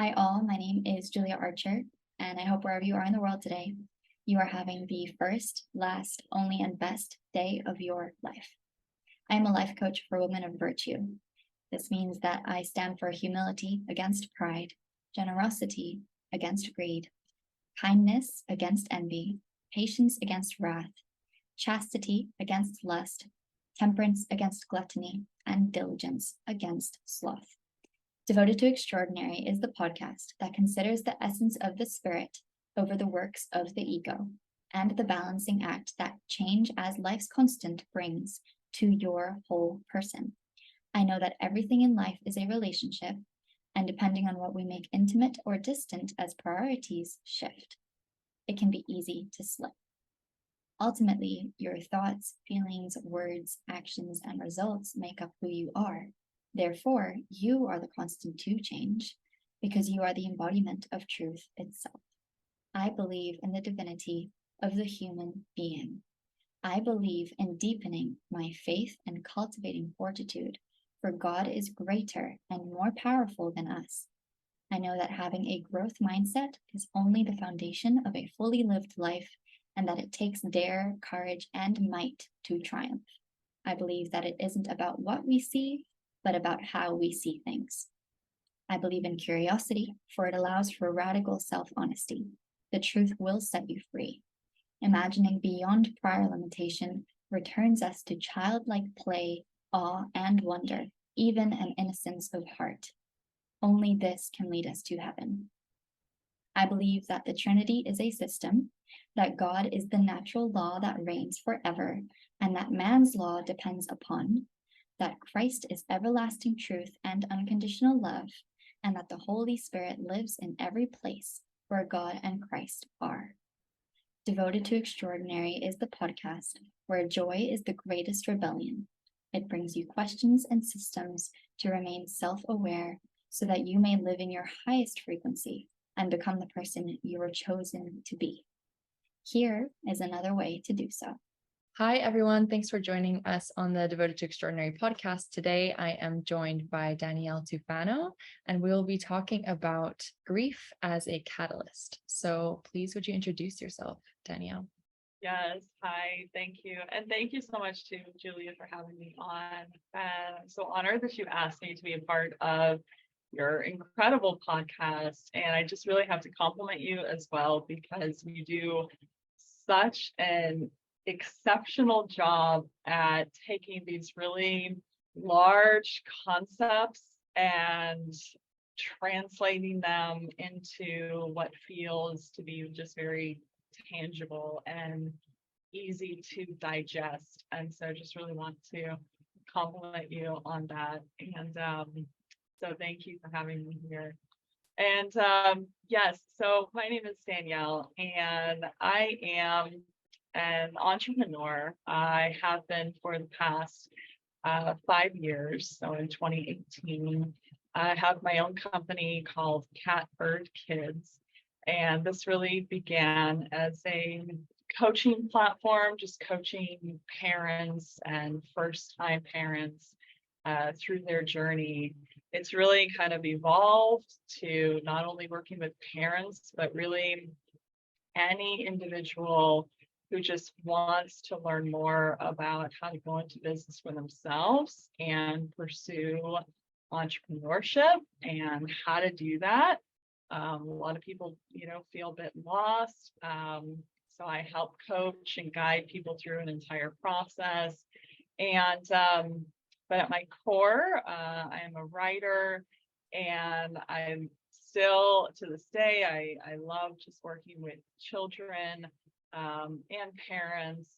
Hi all, my name is Julia Archer, and I hope wherever you are in the world today, you are having the first, last, only, and best day of your life. I am a life coach for women of virtue. This means that I stand for humility against pride, generosity against greed, kindness against envy, patience against wrath, chastity against lust, temperance against gluttony, and diligence against sloth. Devoted to Extraordinary is the podcast that considers the essence of the spirit over the works of the ego and the balancing act that change as life's constant brings to your whole person. I know that everything in life is a relationship, and depending on what we make intimate or distant as priorities shift, it can be easy to slip. Ultimately, your thoughts, feelings, words, actions, and results make up who you are. Therefore, you are the constant to change because you are the embodiment of truth itself. I believe in the divinity of the human being. I believe in deepening my faith and cultivating fortitude, for God is greater and more powerful than us. I know that having a growth mindset is only the foundation of a fully lived life, and that it takes dare, courage, and might to triumph. I believe that it isn't about what we see, but about how we see things. I believe in curiosity, for it allows for radical self-honesty. The truth will set you free. Imagining beyond prior limitation returns us to childlike play, awe, and wonder, even an innocence of heart. Only this can lead us to heaven. I believe that the Trinity is a system, that God is the natural law that reigns forever, and that man's law depends upon, that Christ is everlasting truth and unconditional love, and that the Holy Spirit lives in every place where God and Christ are. Devoted to Extraordinary is the podcast where joy is the greatest rebellion. It brings you questions and systems to remain self-aware so that you may live in your highest frequency and become the person you were chosen to be. Here is another way to do so. Hi, everyone. Thanks for joining us on the Devoted to Extraordinary podcast. Today, I am joined by Danielle Tufano, and we'll be talking about grief as a catalyst. So please, would you introduce yourself, Danielle? Yes. Hi. Thank you. And thank you so much to Julia for having me on. I'm so honored that you asked me to be a part of your incredible podcast. And I just really have to compliment you as well, because you do such an exceptional job at taking these really large concepts and translating them into what feels to be just very tangible and easy to digest. And so just really want to compliment you on that. And so thank you for having me here. And yes, so my name is Danielle, and I am an entrepreneur. I have been for the past 5 years. So in 2018, I have my own company called CatBirdKids. And this really began as a coaching platform, just coaching parents and first-time parents through their journey. It's really kind of evolved to not only working with parents, but really any individual who just wants to learn more about how to go into business for themselves and pursue entrepreneurship and how to do that. A lot of people, feel a bit lost. So I help coach and guide people through an entire process. And but at my core, I am a writer, and I'm still to this day, I love just working with children and parents.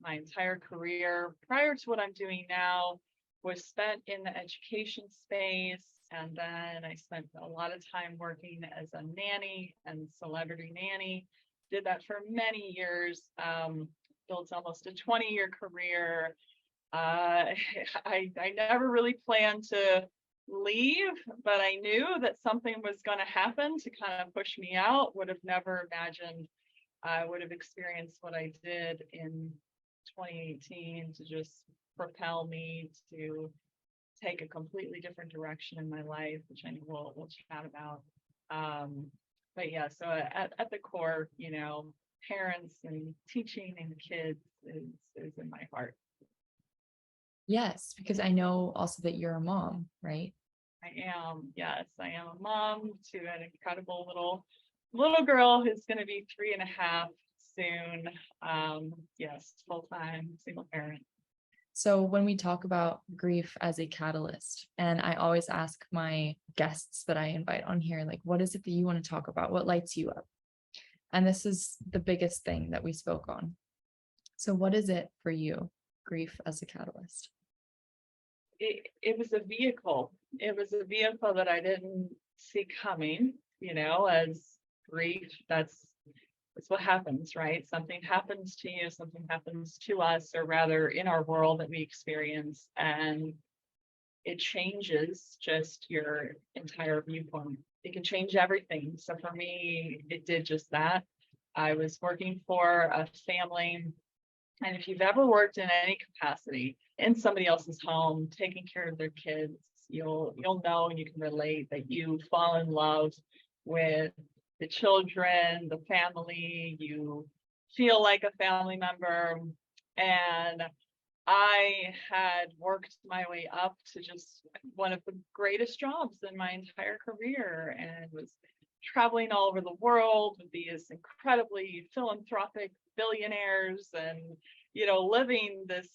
My entire career prior to what I'm doing now was spent in the education space. And then I spent a lot of time working as a nanny and celebrity nanny. Did that for many years, built almost a 20-year career. I never really planned to leave, but I knew that something was going to happen to kind of push me out. Would have never imagined I would have experienced what I did in 2018 to just propel me to take a completely different direction in my life, which I know we'll chat about. But yeah, so at the core, parents and teaching and kids is in my heart. Yes, because I know also that you're a mom, right? I am, yes, I am a mom to an incredible little girl who's going to be 3.5 soon. Yes, full-time single parent. So when we talk about grief as a catalyst, and I always ask my guests that I invite on here, like, what is it that you want to talk about? What lights you up? And this is the biggest thing that we spoke on. So what is it for you, grief as a catalyst? It was a vehicle. It was a vehicle that I didn't see coming, as grief. That's what happens, right? Something happens to you, something happens to us, or rather in our world that we experience, and it changes just your entire viewpoint. It can change everything. So for me, it did just that. I was working for a family, and if you've ever worked in any capacity in somebody else's home, taking care of their kids, you'll know and you can relate that you fall in love with the children, the family, you feel like a family member. And I had worked my way up to just one of the greatest jobs in my entire career, and was traveling all over the world with these incredibly philanthropic billionaires, and living this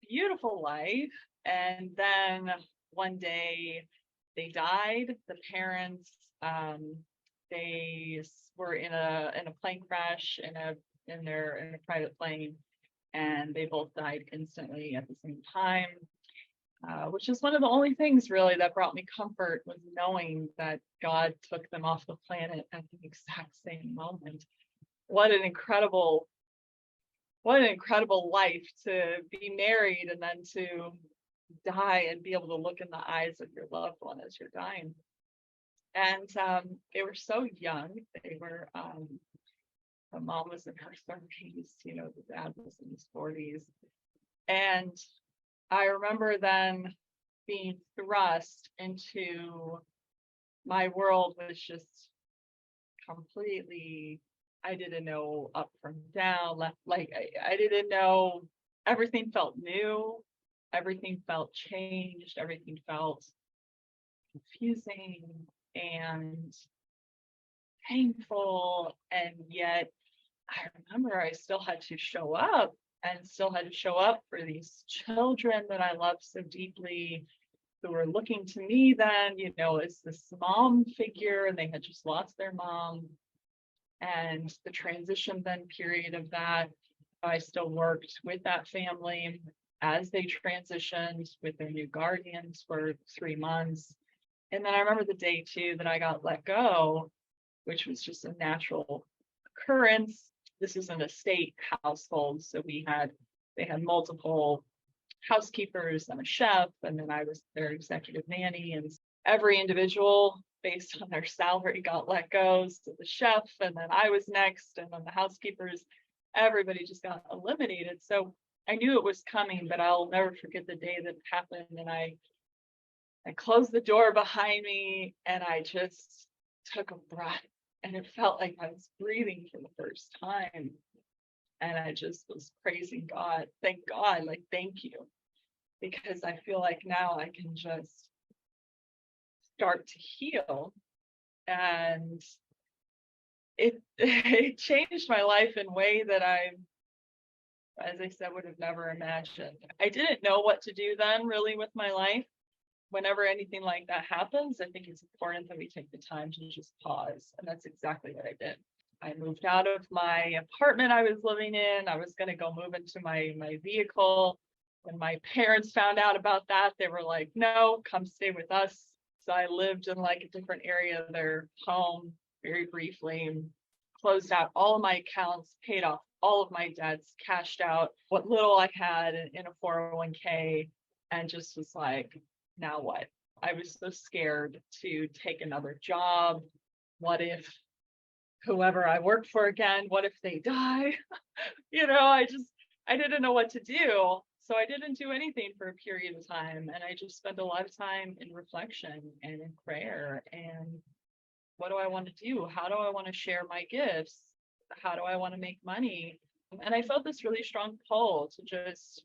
beautiful life. And then one day they died. The parents, they were in a plane crash in a private plane, and they both died instantly at the same time, which is one of the only things really that brought me comfort, was knowing that God took them off the planet at the exact same moment. What an incredible life to be married and then to die and be able to look in the eyes of your loved one as you're dying. And they were so young. They were, the mom was in her 30s, the dad was in his 40s. And I remember then being thrust into, my world was just completely, I didn't know up from down, left, like I didn't know. Everything felt new, everything felt changed, everything felt confusing and painful. And yet I remember I still had to show up, and still had to show up for these children that I loved so deeply, who were looking to me then, as this mom figure, and they had just lost their mom. And the transition then period of that, I still worked with that family as they transitioned with their new guardians for 3 months. And then I remember the day too that I got let go, which was just a natural occurrence. This is an estate household, so they had multiple housekeepers and a chef, and then I was their executive nanny, and every individual based on their salary got let go. So the chef, and then I was next, and then the housekeepers, everybody just got eliminated. So I knew it was coming, but I'll never forget the day that it happened. And I closed the door behind me, and I just took a breath, and it felt like I was breathing for the first time. And I just was praising God. Thank God, thank you. Because I feel like now I can just start to heal. And it changed my life in a way that I, as I said, would have never imagined. I didn't know what to do then really with my life. Whenever anything like that happens, I think it's important that we take the time to just pause. And that's exactly what I did. I moved out of my apartment I was living in. I was going to go move into my vehicle. When my parents found out about that, they were like, no, come stay with us. So I lived in a different area of their home very briefly, closed out all of my accounts, paid off all of my debts, cashed out what little I had in a 401k, and just was like, now what? I was so scared to take another job. What if whoever I work for again, what if they die? I didn't know what to do. So So I didn't do anything for a period of time. And I just spent a lot of time in reflection and in prayer. And what do I want to do? How do I want to share my gifts? How do I want to make money? And I felt this really strong pull to just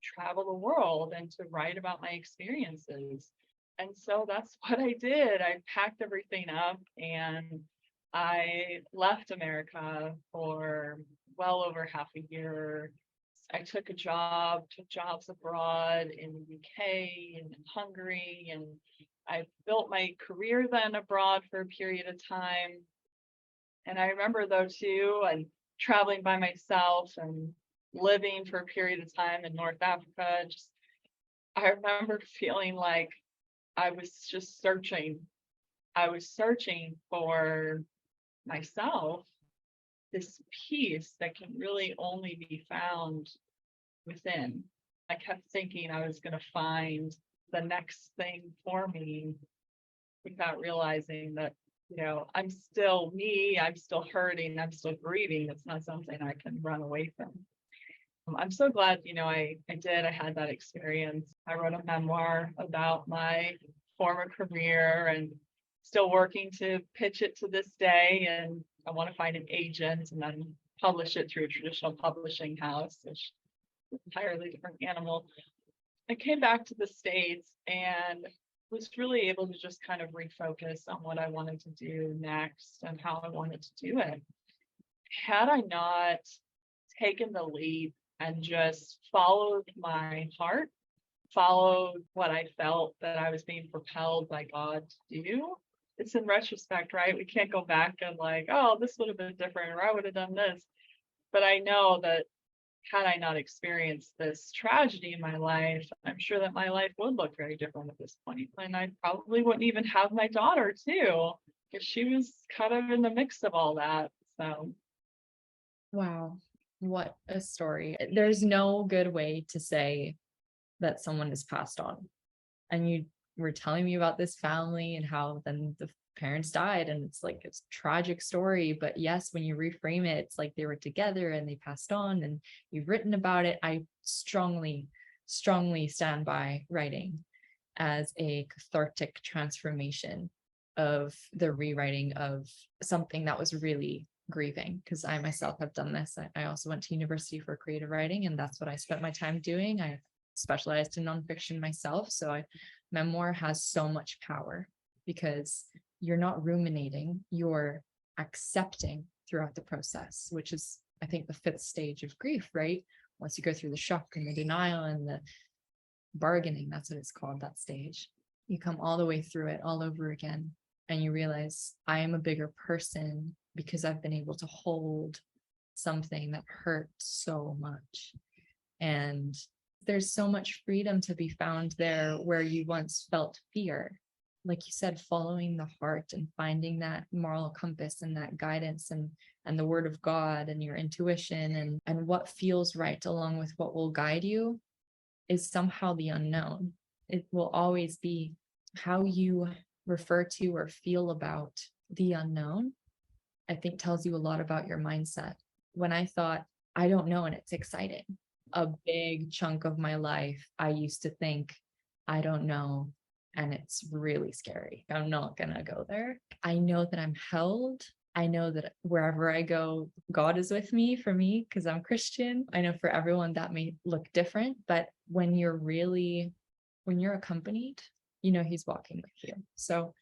travel the world and to write about my experiences. And so that's what I did. I packed everything up and I left America for well over half a year. I took jobs abroad in the UK and in Hungary, and I built my career then abroad for a period of time. And I remember though too, and traveling by myself and living for a period of time in North Africa, I remember feeling like I was just searching. I was searching for myself, this peace that can really only be found within. I kept thinking I was going to find the next thing for me without realizing that, I'm still me, I'm still hurting, I'm still grieving. It's not something I can run away from. I'm so glad, I had that experience. I wrote a memoir about my former career and still working to pitch it to this day. And I want to find an agent and then publish it through a traditional publishing house, which is an entirely different animal. I came back to the States and was really able to just kind of refocus on what I wanted to do next and how I wanted to do it. Had I not taken the leap and just followed my heart, followed what I felt that I was being propelled by God to do. It's in retrospect, right? We can't go back and like, oh, this would have been different, or I would have done this. But I know that had I not experienced this tragedy in my life, I'm sure that my life would look very different at this point. And I probably wouldn't even have my daughter too, because she was kind of in the mix of all that. So. Wow. What a story. There's no good way to say that someone has passed on. And you were telling me about this family and how then the parents died, and it's like it's a tragic story. But yes, when you reframe it, it's like they were together and they passed on, and you've written about it. I strongly stand by writing as a cathartic transformation of the rewriting of something that was really grieving, because I myself have done this. I also went to university for creative writing, and that's what I spent my time doing. I specialized in nonfiction myself. So memoir has so much power because you're not ruminating, you're accepting throughout the process, which is, I think, the fifth stage of grief, right? Once you go through the shock and the denial and the bargaining, that's what it's called, that stage. You come all the way through it all over again, and you realize I am a bigger person because I've been able to hold something that hurt so much. And there's so much freedom to be found there where you once felt fear. Like you said, following the heart and finding that moral compass and that guidance and the word of God and your intuition and what feels right along with what will guide you is somehow the unknown. It will always be how you refer to or feel about the unknown, I think tells you a lot about your mindset. When I thought, I don't know, and it's exciting, a big chunk of my life, I used to think, I don't know, and it's really scary. I'm not going to go there. I know that I'm held. I know that wherever I go, God is with me, for me, because I'm Christian. I know for everyone that may look different, but when you're accompanied, he's walking with you. So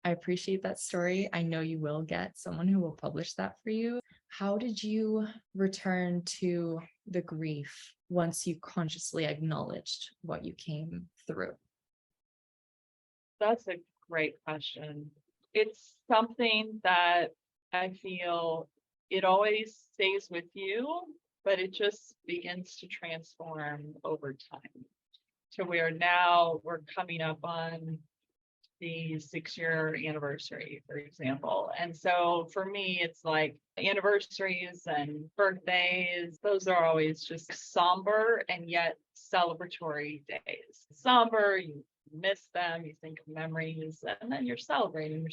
I appreciate that story. I know you will get someone who will publish that for you. How did you return to the grief once you consciously acknowledged what you came through? That's a great question. It's something that I feel it always stays with you, but it just begins to transform over time to where now we're coming up on the 6-year anniversary, for example. And so for me, it's like anniversaries and birthdays, those are always just somber and yet celebratory days. Somber, you miss them, you think of memories, and then you're celebrating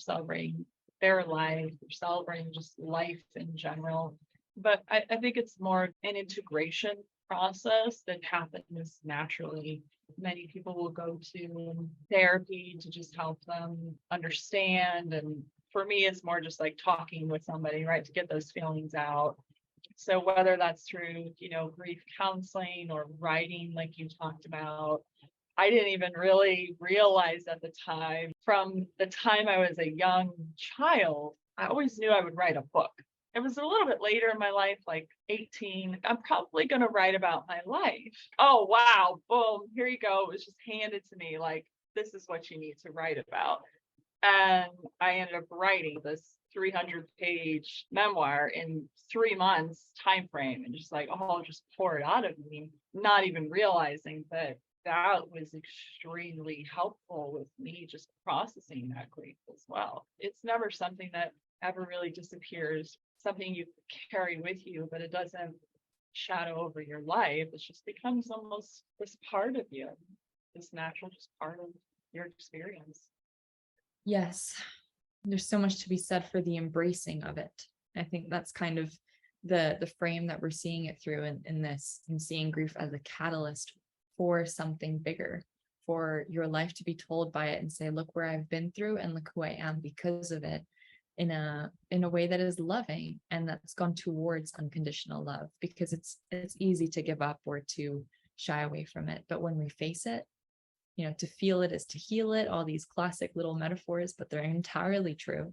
their life, you're celebrating just life in general. But I think it's more an integration process that happens naturally. Many people will go to therapy to just help them understand. And for me, it's more just like talking with somebody, right, to get those feelings out. So whether that's through, grief counseling or writing, like you talked about, I didn't even really realize at the time, from the time I was a young child, I always knew I would write a book. It was a little bit later in my life, like 18. I'm probably going to write about my life. Oh, wow. Boom. Here you go. It was just handed to me like, this is what you need to write about. And I ended up writing this 300-page memoir in 3 months time frame, and just like, oh, just pour it out of me, not even realizing that was extremely helpful with me just processing that grief as well. It's never something that ever really disappears, something you carry with you, but it doesn't shadow over your life. It just becomes almost this part of you, this natural just part of your experience. Yes, there's so much to be said for the embracing of it. I think that's kind of the frame that we're seeing it through in this, and seeing grief as a catalyst for something bigger, for your life to be told by it and say, look where I've been through and look who I am because of it, in a way that is loving and that's gone towards unconditional love. Because it's easy to give up or to shy away from it, but when we face it, to feel it is to heal it, all these classic little metaphors, but they're entirely true.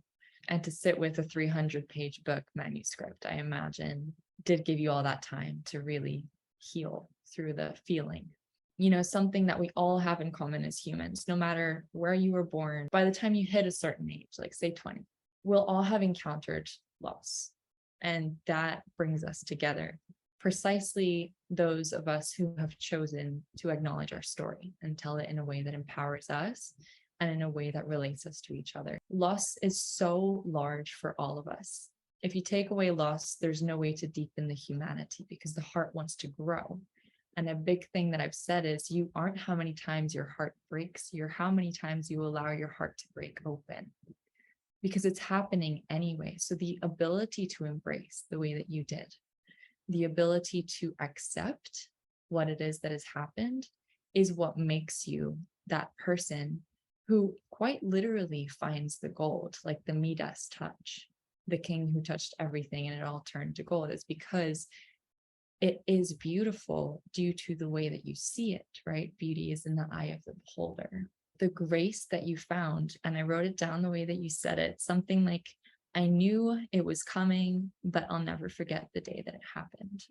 And to sit with a 300-page book manuscript, I imagine, did give you all that time to really heal through the feeling. Something that we all have in common as humans, no matter where you were born, by the time you hit a certain age, like say 20, we'll all have encountered loss. And that brings us together. Precisely those of us who have chosen to acknowledge our story and tell it in a way that empowers us and in a way that relates us to each other. Loss is so large for all of us. If you take away loss, there's no way to deepen the humanity, because the heart wants to grow. And a big thing that I've said is, you aren't how many times your heart breaks, you're how many times you allow your heart to break open, because it's happening anyway. So the ability to embrace the way that you did, the ability to accept what it is that has happened, is what makes you that person who quite literally finds the gold, like the Midas touch, the king who touched everything and it all turned to gold. It's because it is beautiful due to the way that you see it, right? Beauty is in the eye of the beholder. The grace that you found, and I wrote it down the way that you said it, something like, I knew it was coming, but I'll never forget the day that it happened.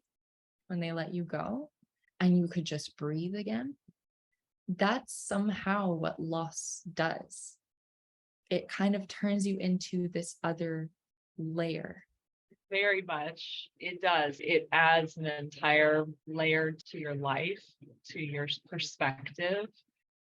When they let you go and you could just breathe again. That's somehow what loss does. It kind of turns you into this other layer. Very much. It does. It adds an entire layer to your life, to your perspective,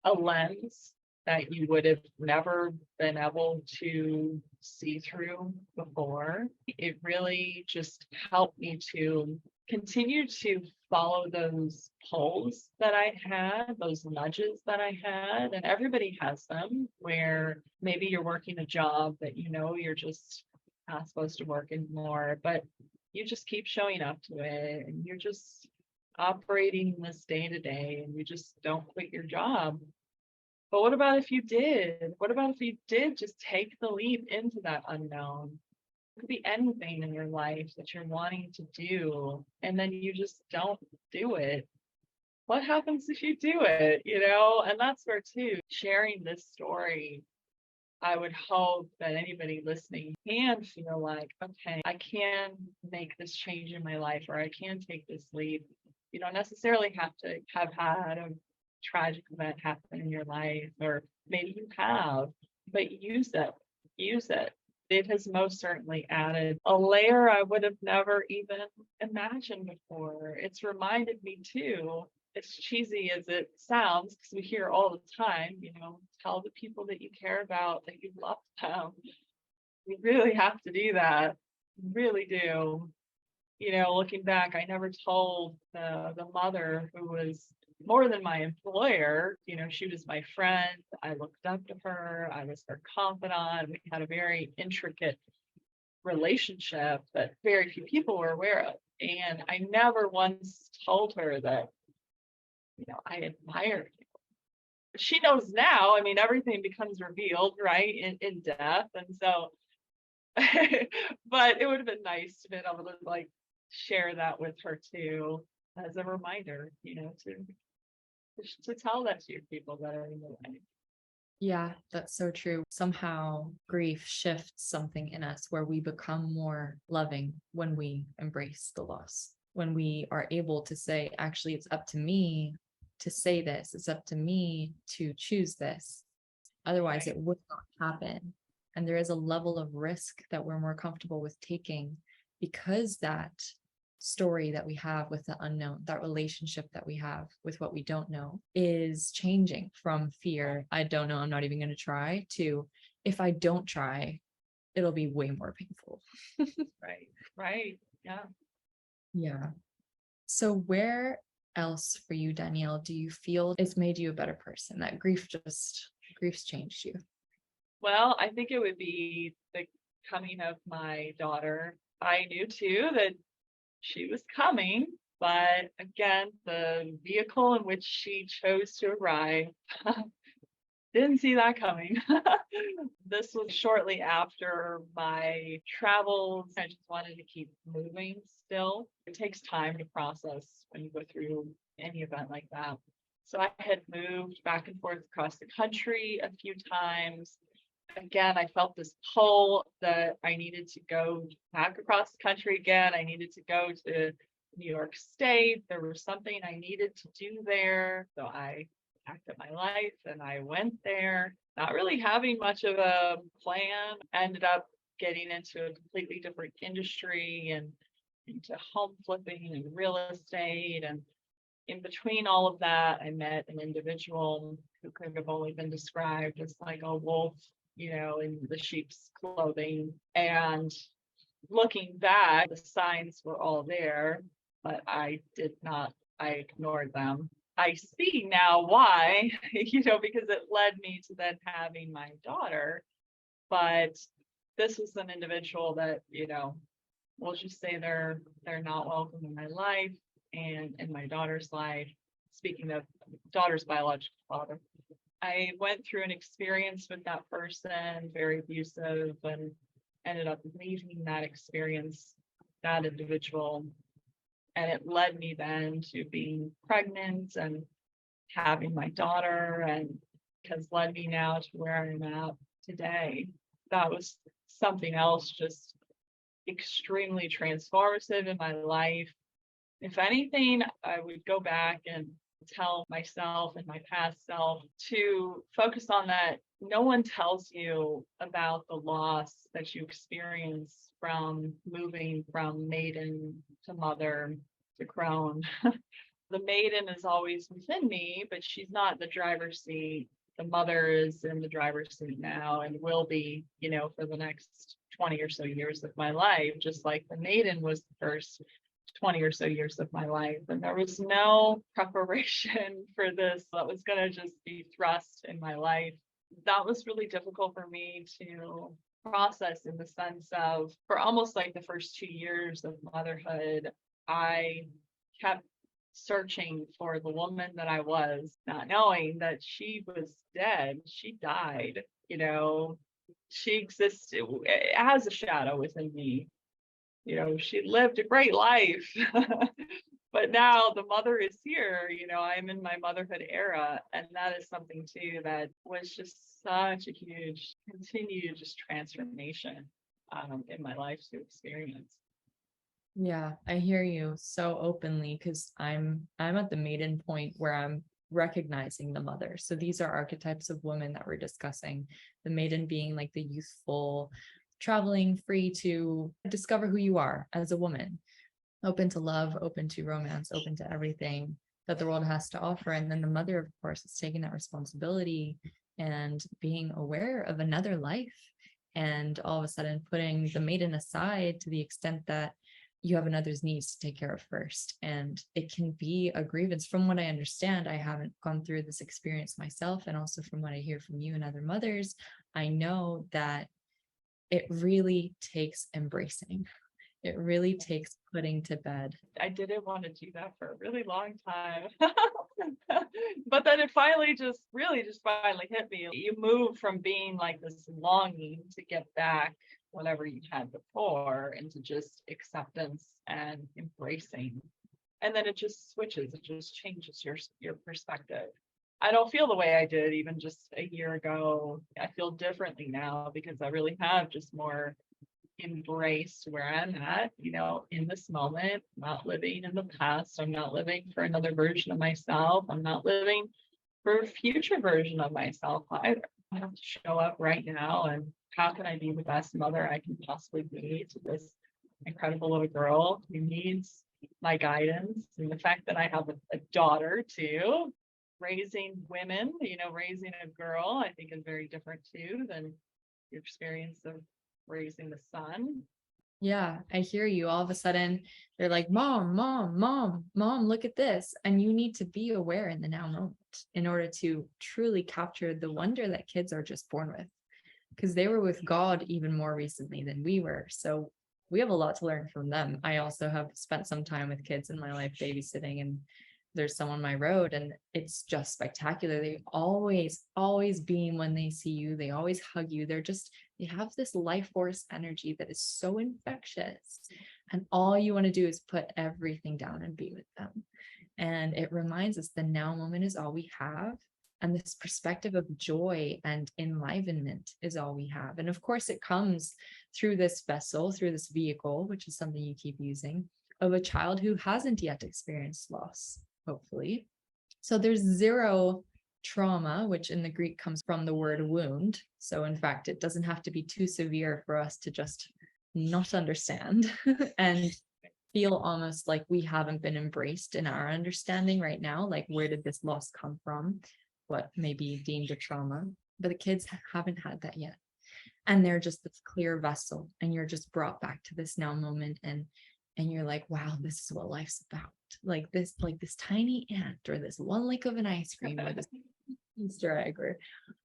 a lens that you would have never been able to see through before. It really just helped me to continue to follow those pulls that I had, those nudges that I had. And everybody has them, where maybe you're working a job that you're just not supposed to work anymore, but you just keep showing up to it, and you're just operating this day to day, and you just don't quit your job. But what about if you did? What about if you did just take the leap into that unknown? It could be anything in your life that you're wanting to do, and then you just don't do it. What happens if you do it? And that's where, too, sharing this story, I would hope that anybody listening can feel like, okay, I can make this change in my life, or I can take this leap. You don't necessarily have to have had a tragic event happen in your life, or maybe you have, but use it. Use it. It has most certainly added a layer I would have never even imagined before. It's reminded me, too, as cheesy as it sounds, because we hear all the time, tell the people that you care about that you love them. You really have to do that. You really do. Looking back, I never told the mother who was more than my employer. She was my friend. I looked up to her. I was her confidant. We had a very intricate relationship that very few people were aware of. And I never once told her that, I admired you. She knows now. I mean, everything becomes revealed, right, in death. And so, but it would have been nice to be able to like share that with her too, as a reminder, to tell that to your people that are in the life. Yeah, that's so true. Somehow grief shifts something in us where we become more loving when we embrace the loss, when we are able to say, actually, it's up to me to say this, it's up to me to choose this. Otherwise, Right. it would not happen. And there is a level of risk that we're more comfortable with taking because that story that we have with the unknown, that relationship that we have with what we don't know is changing from fear, I don't know, I'm not even going to try, to if I don't try, it'll be way more painful. Right. Yeah. Yeah. So where else for you, Danielle, do you feel it's made you a better person? That grief's changed you? Well, I think it would be the coming of my daughter. I knew too that she was coming, but again, the vehicle in which she chose to arrive, didn't see that coming. This was shortly after my travels. I just wanted to keep moving still. It takes time to process when you go through any event like that. So I had moved back and forth across the country a few times. Again, I felt this pull that I needed to go back across the country again. I needed to go to New York State. There was something I needed to do there. So I packed up my life and I went there, not really having much of a plan. Ended up getting into a completely different industry and into home flipping and real estate. And in between all of that, I met an individual who could have only been described as like a wolf, in the sheep's clothing. And looking back, the signs were all there, but I ignored them. I see now why, because it led me to then having my daughter. But this was an individual that, we'll just say they're not welcome in my life and in my daughter's life. Speaking of daughter's biological father, I went through an experience with that person, very abusive, and ended up leaving that experience, that individual. And it led me then to being pregnant and having my daughter, and has led me now to where I'm at today. That was something else just extremely transformative in my life. If anything, I would go back and tell myself and my past self to focus on that. No one tells you about the loss that you experience from moving from maiden to mother to crone. The maiden is always within me, but she's not in the driver's seat. The mother is in the driver's seat now and will be, for the next 20 or so years of my life, just like the maiden was the first 20 or so years of my life. And there was no preparation for this that was going to just be thrust in my life. That was really difficult for me to process, in the sense of, for almost like the first 2 years of motherhood, I kept searching for the woman that I was, not knowing that she was dead. She died, she existed as a shadow within me. She lived a great life. But now the mother is here, I'm in my motherhood era. And that is something too that was just such a huge continued just transformation in my life to experience. Yeah, I hear you so openly, because I'm at the maiden point where I'm recognizing the mother. So these are archetypes of women that we're discussing. The maiden being like the youthful, traveling, free to discover who you are as a woman, open to love, open to romance, open to everything that the world has to offer. And then the mother, of course, is taking that responsibility and being aware of another life, and all of a sudden putting the maiden aside to the extent that you have another's needs to take care of first. And it can be a grievance. From what I understand, I haven't gone through this experience myself, and also from what I hear from you and other mothers, I know that it really takes embracing. It really takes putting to bed. I didn't want to do that for a really long time. But then it finally just finally hit me. You move from being like this longing to get back whatever you had before into just acceptance and embracing. And then it just switches, it just changes your perspective. I don't feel the way I did even just a year ago. I feel differently now because I really have just more embraced where I'm at, in this moment, not living in the past. I'm not living for another version of myself. I'm not living for a future version of myself either. I have to show up right now, and how can I be the best mother I can possibly be to this incredible little girl who needs my guidance. And the fact that I have a daughter too, raising women, raising a girl, I think is very different too than your experience of raising the son. Yeah, I hear you. All of a sudden, they're like, Mom, Mom, Mom, Mom, look at this. And you need to be aware in the now moment in order to truly capture the wonder that kids are just born with. Because they were with God even more recently than we were. So we have a lot to learn from them. I also have spent some time with kids in my life babysitting, and there's some on my road, and it's just spectacular. They always beam when they see you. They always hug you. They have this life force energy that is so infectious. And all you want to do is put everything down and be with them. And it reminds us the now moment is all we have. And this perspective of joy and enlivenment is all we have. And of course, it comes through this vessel, through this vehicle, which is something you keep using, of a child who hasn't yet experienced loss, hopefully. So there's zero trauma, which in the Greek comes from the word wound. So in fact, it doesn't have to be too severe for us to just not understand and feel almost like we haven't been embraced in our understanding right now. Like, where did this loss come from? What may be deemed a trauma, but the kids haven't had that yet. And they're just this clear vessel, and you're just brought back to this now moment, and you're like, wow, this is what life's about. Like this tiny ant, or this one lick of an ice cream, or this Easter egg, or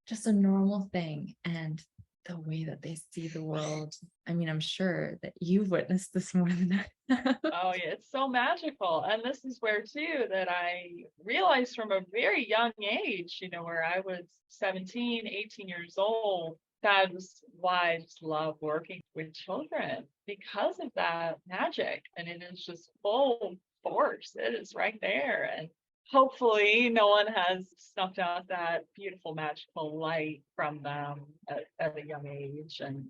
just a normal thing. And the way that they see the world, I mean, I'm sure that you've witnessed this more than I have. Oh yeah, it's so magical. And this is where too that I realized from a very young age, where I was 17, 18 years old, that was why I just love working with children, because of that magic. And it is just full force. It is right there. And hopefully no one has snuffed out that beautiful magical light from them at a young age. And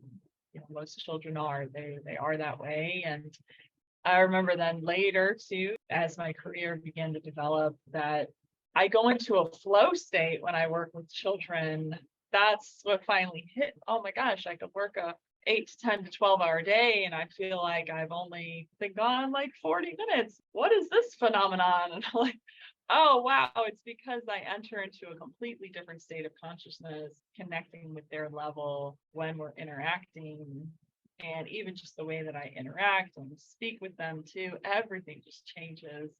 most children are, they are that way. And I remember then later too, as my career began to develop, that I go into a flow state when I work with children. That's what finally hit. Oh my gosh, I could work a 8 to 10 to 12-hour day, and I feel like I've only been gone like 40 minutes. What is this phenomenon? And I'm like, oh wow, it's because I enter into a completely different state of consciousness, connecting with their level when we're interacting. And even just the way that I interact and speak with them too, everything just changes.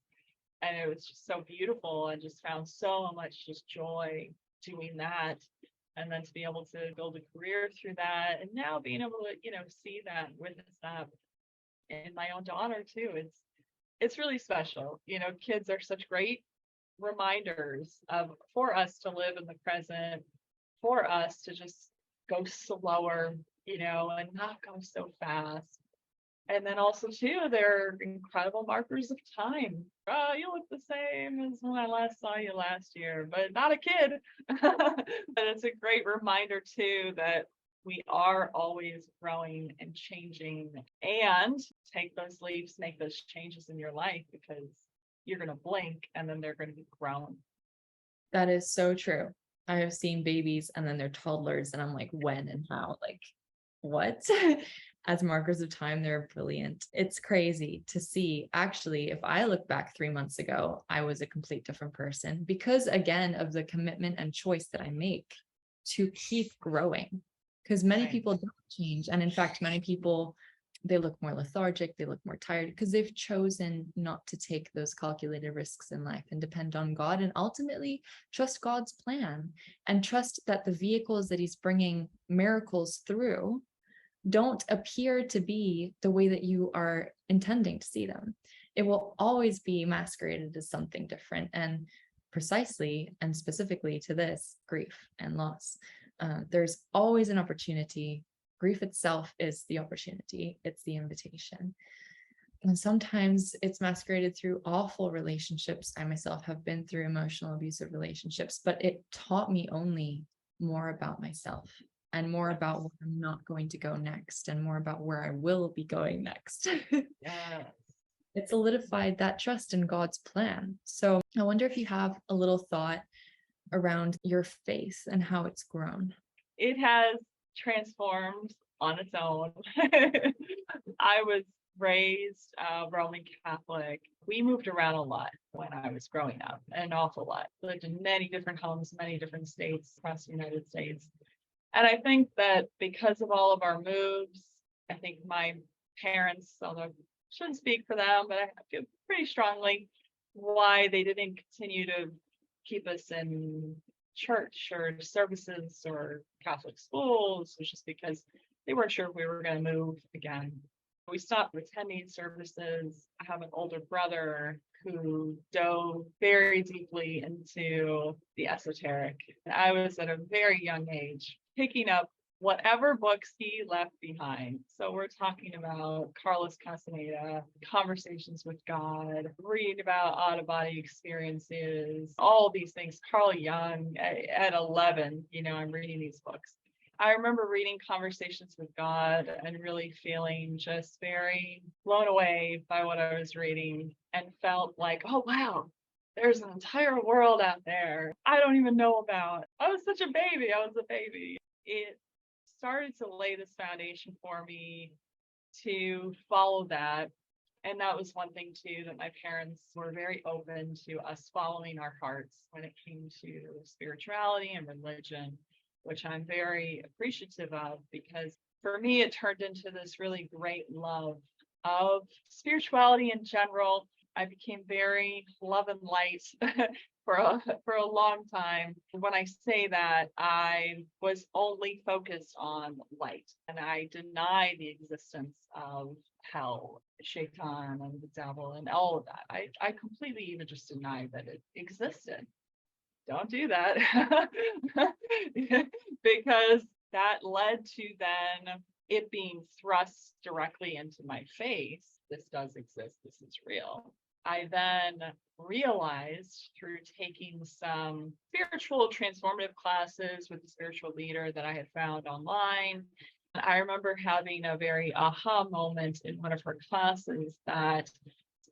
And it was just so beautiful, and just found so much just joy doing that. And then to be able to build a career through that, and now being able to, see that, witness that in my own daughter too, it's really special. Kids are such great reminders for us to live in the present, for us to just go slower, and not go so fast. And then also too, they're incredible markers of time. Oh, you look the same as when I last saw you last year, but not a kid. But it's a great reminder too that we are always growing and changing, and take those leaps, make those changes in your life, because you're going to blink and then they're going to be grown. That is so true. I have seen babies and then they're toddlers, and I'm like, when and how? Like, what? As markers of time, they're brilliant. It's crazy to see. Actually, if I look back 3 months ago, I was a complete different person, because again, of the commitment and choice that I make to keep growing. Because many people don't change. And in fact, many people, they look more lethargic, they look more tired, because they've chosen not to take those calculated risks in life and depend on God, and ultimately trust God's plan, and trust that the vehicles that he's bringing miracles through don't appear to be the way that you are intending to see them. It will always be masqueraded as something different, and precisely and specifically to this grief and loss. There's always an opportunity. Grief itself is the opportunity, it's the invitation. And sometimes it's masqueraded through awful relationships. I myself have been through emotional abusive relationships, but it taught me only more about myself and more about where I'm not going to go next and more about where I will be going next. Yeah. It solidified that trust in God's plan. So I wonder if you have a little thought around your faith and how it's grown. It has transformed on its own. I was raised Roman Catholic. We moved around a lot when I was growing up, an awful lot. Lived in many different homes, many different states across the United States. And I think that because of all of our moves, I think my parents, although I shouldn't speak for them, but I feel pretty strongly why they didn't continue to keep us in church or services or Catholic schools was just because they weren't sure if we were going to move again. We stopped attending services. I have an older brother who dove very deeply into the esoteric. I was at a very young age picking up whatever books he left behind. So we're talking about Carlos Castaneda, Conversations with God, reading about out-of-body experiences, all these things. Carl Jung at 11, I'm reading these books. I remember reading Conversations with God and really feeling just very blown away by what I was reading and felt like, oh, wow, there's an entire world out there I don't even know about. I was such a baby. I was a baby. It started to lay this foundation for me to follow that. And that was one thing too, that my parents were very open to us following our hearts when it came to spirituality and religion, which I'm very appreciative of, because for me, it turned into this really great love of spirituality in general. I became very love and light for a long time. When I say that, I was only focused on light, and I denied the existence of hell, Shaitan, and the devil, and all of that. I completely even just denied that it existed. Don't do that. Because that led to then it being thrust directly into my face. This does exist. This is real. I then realized through taking some spiritual transformative classes with the spiritual leader that I had found online. I remember having a very aha moment in one of her classes that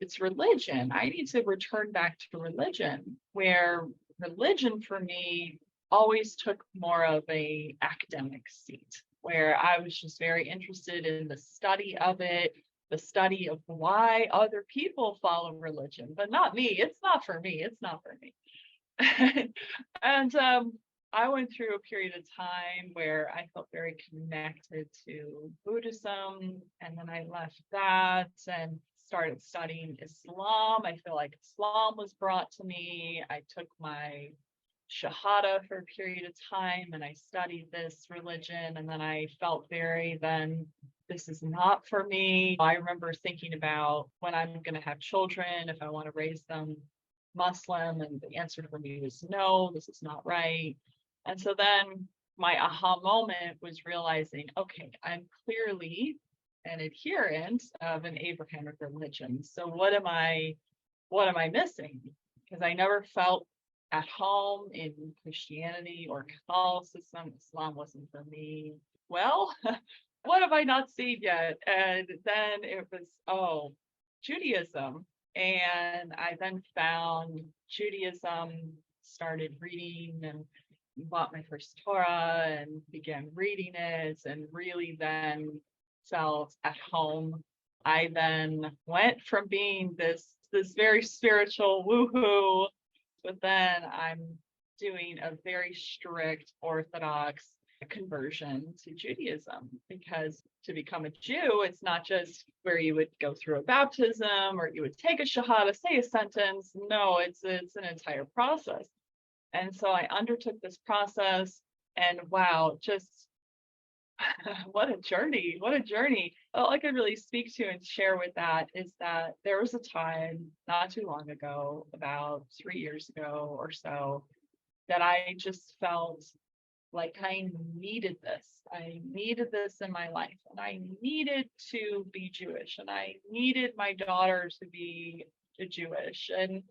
it's religion. I need to return back to religion, where religion for me always took more of a academic seat, where I was just very interested in the study of it, the study of why other people follow religion, but not me. It's not for me. It's not for me. And I went through a period of time where I felt very connected to Buddhism, and then I left that and started studying Islam. I feel like Islam was brought to me. I took my Shahada for a period of time and I studied this religion, and then I felt this is not for me. I remember thinking about when I'm going to have children, if I want to raise them Muslim, and the answer for me was no, this is not right. And so then my aha moment was realizing, okay, I'm clearly an adherent of an Abrahamic religion. So what am I missing? Because I never felt at home in Christianity or Catholicism. Islam wasn't for me. Well, what have I not seen yet? And then it was, Judaism. And I then found Judaism, started reading and bought my first Torah and began reading it, and really then felt at home. I then went from being this very spiritual woohoo, but then I'm doing a very strict Orthodox conversion to Judaism, because to become a Jew, it's not just where you would go through a baptism or you would take a shahada, say a sentence. No, it's an entire process. And so I undertook this process, and wow, just What a journey. What a journey. All I could really speak to and share with that is that there was a time not too long ago, about 3 years ago or so, that I just felt like I needed this. I needed this in my life. And I needed to be Jewish. And I needed my daughter to be Jewish. And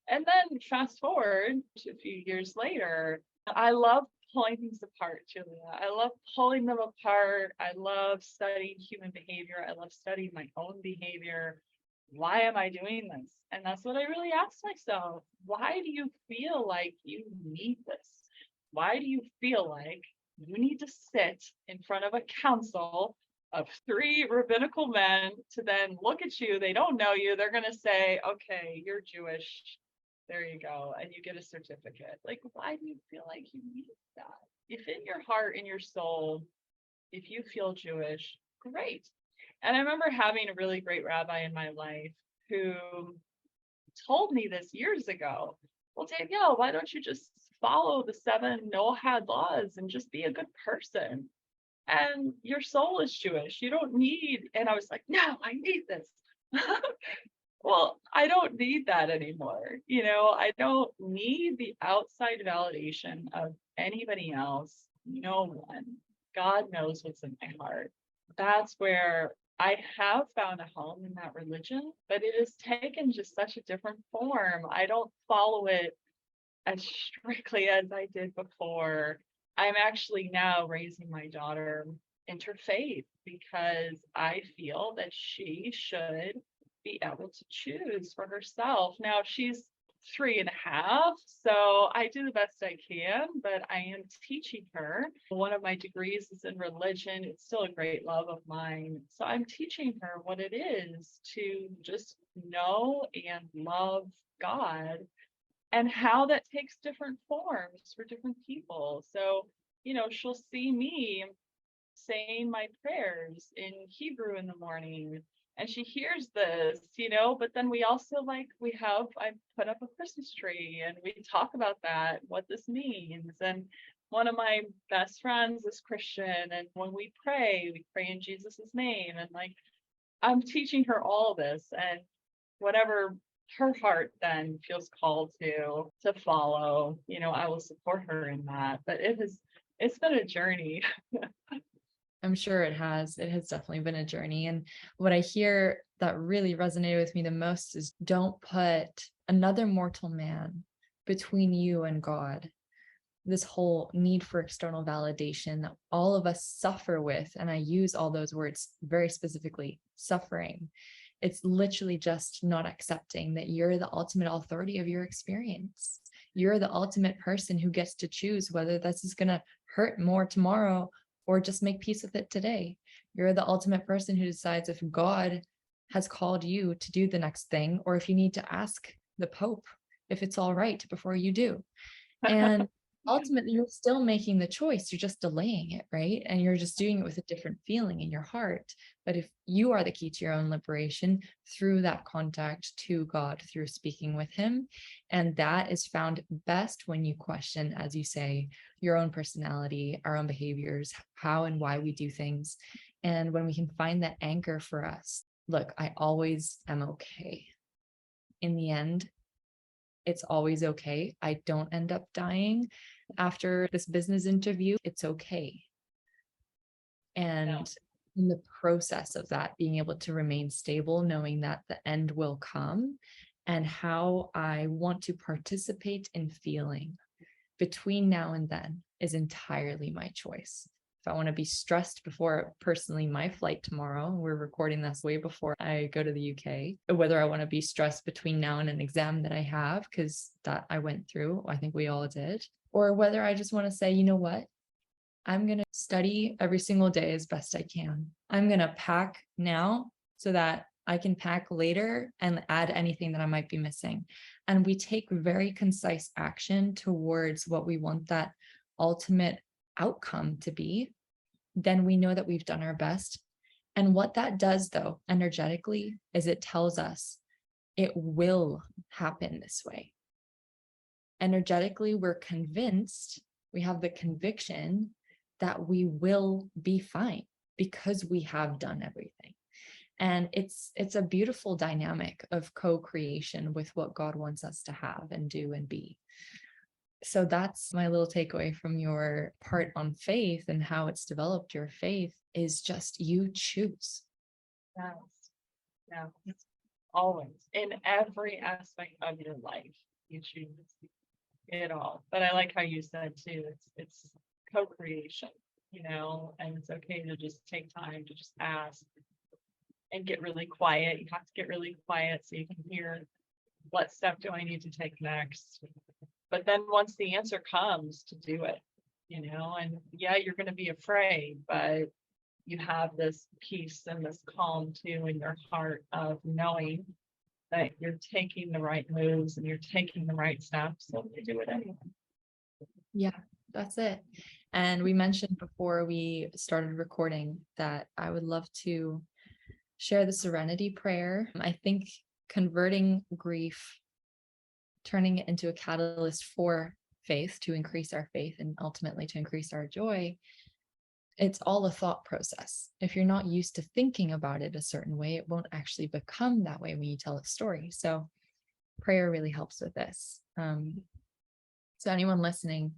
then fast forward to a few years later, I love pulling things apart, Julia. I love pulling them apart. I love studying human behavior. I love studying my own behavior. Why am I doing this? And that's what I really asked myself. Why do you feel like you need this? Why do you feel like you need to sit in front of a council of 3 rabbinical men to then look at you? They don't know you. They're going to say, okay, you're Jewish. There you go. And you get a certificate. Like, why do you feel like you need that? If in your heart, in your soul, if you feel Jewish, great. And I remember having a really great rabbi in my life who told me this years ago. Well, Danielle, why don't you just follow the 7 Noahide laws and just be a good person? And your soul is Jewish. You don't need, and I was like, no, I need this. Well, I don't need that anymore. I don't need the outside validation of anybody else. No one. God knows what's in my heart. That's where I have found a home in that religion, but it has taken just such a different form. I don't follow it as strictly as I did before. I'm actually now raising my daughter interfaith because I feel that she should be able to choose for herself. Now she's 3.5, so I do the best I can, but I am teaching her. One of my degrees is in religion. It's still a great love of mine. So I'm teaching her what it is to just know and love God and how that takes different forms for different people. So, she'll see me saying my prayers in Hebrew in the morning, and she hears this, but then we also I put up a Christmas tree and we talk about that, what this means. And one of my best friends is Christian, and when we pray in Jesus's name. And I'm teaching her all this, and whatever her heart then feels called to follow, I will support her in that. But it's been a journey. I'm sure it has. It has definitely been a journey. And what I hear that really resonated with me the most is don't put another mortal man between you and God. This whole need for external validation that all of us suffer with, and I use all those words very specifically, suffering. It's literally just not accepting that you're the ultimate authority of your experience. You're the ultimate person who gets to choose whether this is going to hurt more tomorrow or just make peace with it today. You're the ultimate person who decides if God has called you to do the next thing, or if you need to ask the Pope if it's all right before you do. And ultimately, you're still making the choice. You're just delaying it, right? And you're just doing it with a different feeling in your heart. But if you are the key to your own liberation through that contact to God, through speaking with him, and that is found best when you question, as you say, your own personality, our own behaviors, how and why we do things. And when we can find that anchor for us, look, I always am okay. In the end, it's always okay. I don't end up dying after this business interview. It's okay. And in the process of that, being able to remain stable, knowing that the end will come, and how I want to participate in feeling between now and then is entirely my choice. If I want to be stressed before personally my flight tomorrow, we're recording this way before I go to the UK, whether I want to be stressed between now and an exam that I have, because that I went through, I think we all did, or whether I just want to say, you know what, I'm going to study every single day as best I can. I'm going to pack now so that I can pack later and add anything that I might be missing. And we take very concise action towards what we want that ultimate outcome to be, then we know that we've done our best. And what that does, though, energetically, is it tells us it will happen this way. Energetically, we're convinced, we have the conviction that we will be fine because we have done everything. And it's a beautiful dynamic of co-creation with what God wants us to have and do and be. So that's my little takeaway from your part on faith and how it's developed your faith, is just you choose. Yes. Yeah. Always. In every aspect of your life, you choose it all. But I like how you said too, it's co-creation, and it's okay to just take time to just ask and get really quiet. You have to get really quiet so you can hear, what step do I need to take next? But then once the answer comes, to do it, and yeah, you're going to be afraid, but you have this peace and this calm too in your heart of knowing that you're taking the right moves and you're taking the right steps, so you do it anyway. Yeah, that's it. And we mentioned before we started recording that I would love to share the serenity prayer. I think converting grief, turning it into a catalyst for faith, to increase our faith and ultimately to increase our joy, it's all a thought process. If you're not used to thinking about it a certain way, it won't actually become that way when you tell a story. So prayer really helps with this. So anyone listening,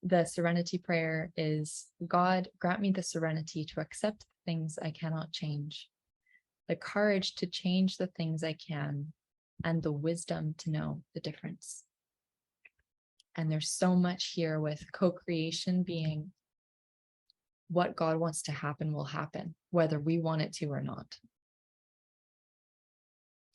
the serenity prayer is, God, grant me the serenity to accept the things I cannot change, the courage to change the things I can, and the wisdom to know the difference. And there's so much here with co-creation being, what God wants to happen will happen, whether we want it to or not.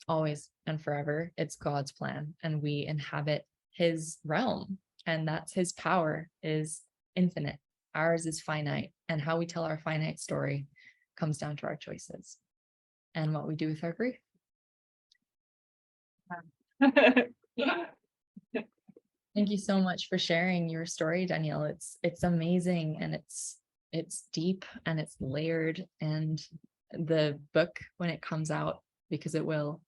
Always and forever, it's God's plan, and we inhabit his realm, and that's his power is infinite. Ours is finite, and how we tell our finite story comes down to our choices and what we do with our grief. Thank you so much for sharing your story, Danielle. It's amazing, and it's deep and it's layered, and the book, when it comes out, because it will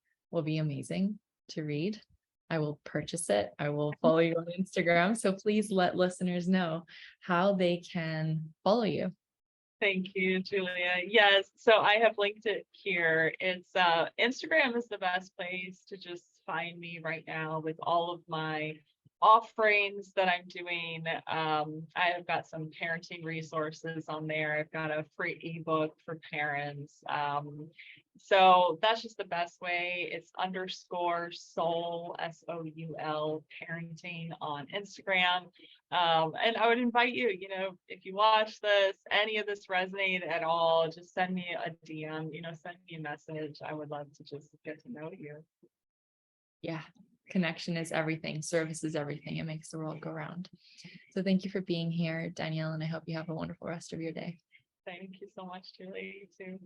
be amazing to read. I will purchase it. I will follow you on Instagram. So please let listeners know how they can follow you. Thank you, Julia. Yes, so I have linked it here. It's Instagram is the best place to just find me right now with all of my offerings that I'm doing. I have got some parenting resources on there. I've got a free ebook for parents. So that's just the best way. It's _soul, SOUL, parenting on Instagram. And I would invite you, if you watch this, any of this resonate at all, just send me a DM, send me a message. I would love to just get to know you. Yeah. Connection is everything. Service is everything. It makes the world go round. So thank you for being here, Danielle, and I hope you have a wonderful rest of your day. Thank you so much, Julie. You too.